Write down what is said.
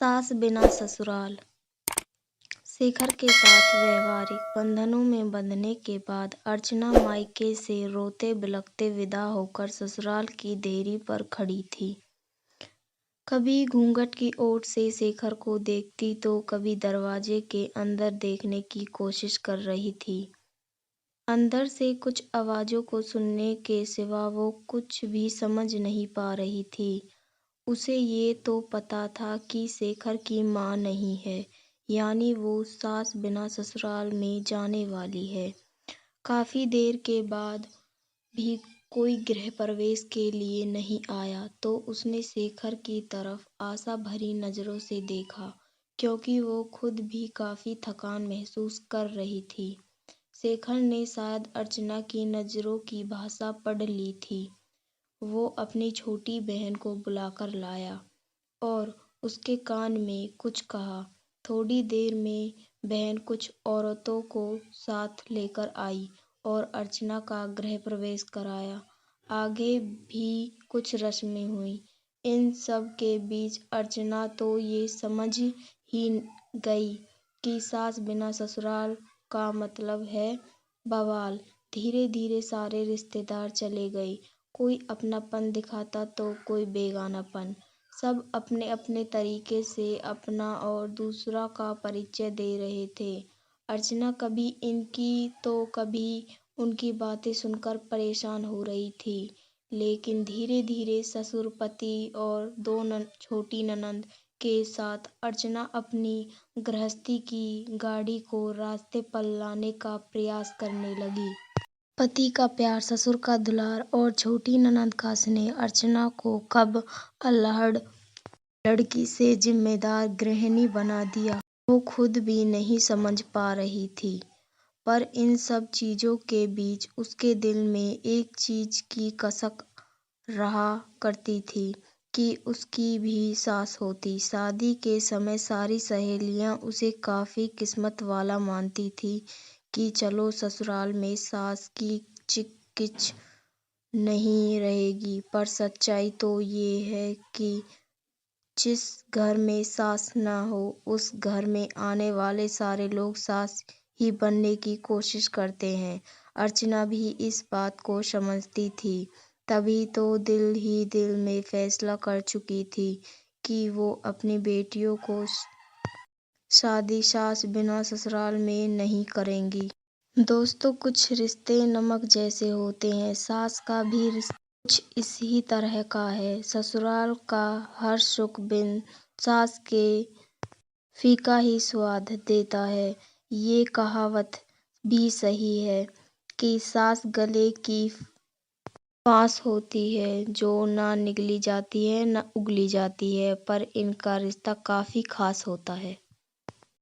सास बिना ससुराल। शेखर के साथ वैवाहिक बंधनों में बंधने के बाद अर्चना मायके से रोते बिलखते विदा होकर ससुराल की देहरी पर खड़ी थी। कभी घूंघट की ओट से शेखर को देखती तो कभी दरवाजे के अंदर देखने की कोशिश कर रही थी। अंदर से कुछ आवाजों को सुनने के सिवा वो कुछ भी समझ नहीं पा रही थी। उसे ये तो पता था कि शेखर की माँ नहीं है, यानी वो सास बिना ससुराल में जाने वाली है। काफी देर के बाद भी कोई गृह प्रवेश के लिए नहीं आया तो उसने शेखर की तरफ आशा भरी नजरों से देखा, क्योंकि वो खुद भी काफी थकान महसूस कर रही थी। शेखर ने शायद अर्चना की नजरों की भाषा पढ़ ली थी। वो अपनी छोटी बहन को बुलाकर लाया और उसके कान में कुछ कहा। थोड़ी देर में बहन कुछ औरतों को साथ लेकर आई और अर्चना का गृह प्रवेश कराया। आगे भी कुछ रस्में हुई। इन सब के बीच अर्चना तो ये समझ ही गई कि सास बिना ससुराल का मतलब है बवाल। धीरे धीरे सारे रिश्तेदार चले गए। कोई अपनापन दिखाता तो कोई बेगानापन। सब अपने अपने तरीके से अपना और दूसरा का परिचय दे रहे थे। अर्चना कभी इनकी तो कभी उनकी बातें सुनकर परेशान हो रही थी। लेकिन धीरे धीरे ससुर पति और दो छोटी ननंद के साथ अर्चना अपनी गृहस्थी की गाड़ी को रास्ते पर लाने का प्रयास करने लगी। पति का प्यार, ससुर का दुलार और छोटी ननंद का स्नेह अर्चना को कब अल्हड़ लड़की से जिम्मेदार गृहिणी बना दिया, वो खुद भी नहीं समझ पा रही थी। पर इन सब चीजों के बीच उसके दिल में एक चीज की कसक रहा करती थी कि उसकी भी सास होती। शादी के समय सारी सहेलियां उसे काफी किस्मत वाला मानती थी कि चलो ससुराल में सास की चिक-किच नहीं रहेगी। पर सच्चाई तो ये है कि जिस घर में सास न हो उस घर में आने वाले सारे लोग सास ही बनने की कोशिश करते हैं। अर्चना भी इस बात को समझती थी, तभी तो दिल ही दिल में फैसला कर चुकी थी कि वो अपनी बेटियों को शादी सास बिना ससुराल में नहीं करेंगी। दोस्तों, कुछ रिश्ते नमक जैसे होते हैं। सास का भी रिश्ता कुछ इसी तरह का है। ससुराल का हर सुख बिन सास के फीका ही स्वाद देता है। ये कहावत भी सही है कि सास गले की फांस होती है जो ना निगली जाती है ना उगली जाती है, पर इनका रिश्ता काफी खास होता है।